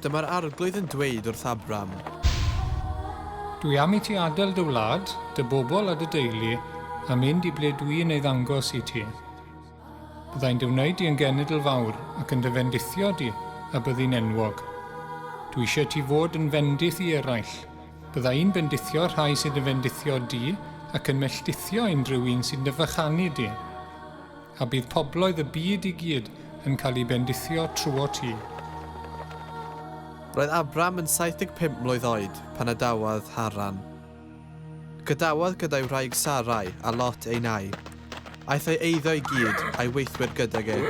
Dyma'r arglwydd yn dweud wrth Abram. Dwi am I ti adael dy wlad, dy bobl a dy deulu, a mynd I ble dwi yn ei ddangos I ti. Byddai'n dywneud di yn genedl fawr ac yn dy fendithio di a byddi'n enwog. Dwi eisiau ti fod yn fendith I eraill. Byddai'n bendithio rhai sydd yn fendithio di ac yn melltithio unrhyw un sy'n dy fychanu di. A bydd pobloedd y byd I gyd yn cael ei bendithio trwy ti. Roedd Abram yn 75 mlwydd oed pan adawodd Haran. Gadawodd gyda'i wraig Sarai a Lot ei nai. Aeth ei eiddo I gyd a'i weithwyr gydag ei.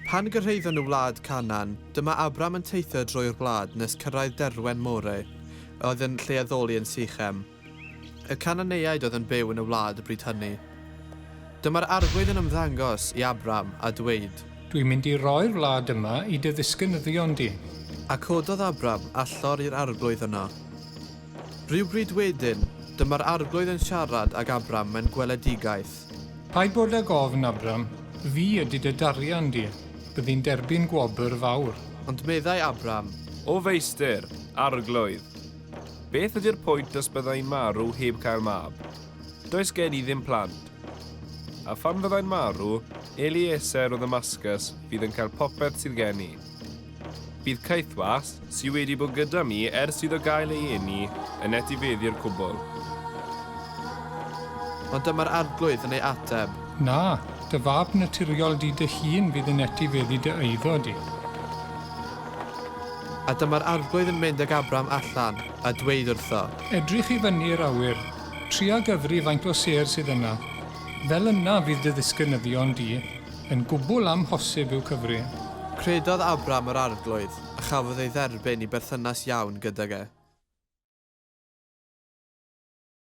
Pan gyrhaeddon nhw wlad Canan, dyma Abram yn teithio drwy'r wlad nes cyrraedd Derwen More, oedd yn lle addoli yn Sychem. Y Cananeaid oedd yn byw yn y wlad y bryd hynny. Dyma'r arglwydd yn ymddangos I Abram a dweud. Dwi'n mynd I roi'r wlad yma I dy ddisgynyddion di. A cododd Abram allor i'r arglwydd yno. Rhywbryd wedyn, dyma'r arglwydd yn siarad ag Abram mewn gweledigaeth. Paid bod ag ofn, Abram. Fi ydy dy darian di. Byddi'n derbyn gwobr fawr. Ond meddai Abram. O feistr, arglwydd. Beth ydy'r pwynt os byddai'n marw heb cael mab? Does gen I ddim plant. A phan fyddai'n marw, Eliezer o Ddamascus fydd yn cael popeth sydd gen I. Bydd Caethwas, sydd wedi bod gyda mi ers iddo gael ei eni, yn etifeddu'r cwbl. Ond dyma'r arglwydd yn ei ateb. Na, dy fab naturiol di dy hun fydd yn etifeddu dy eiddo di. A dyma'r arglwydd yn mynd ag Abram allan a dweud wrtho. Edrych I fyny'r awyr. Tria gyfri faint o ser sydd yna. Fel yna fydd dy ddisgynyddion di, yn gwbl amhosib i'w cyfri. Credodd Abram yr arglwydd a chafodd ei dderbyn I berthynas iawn gydag e.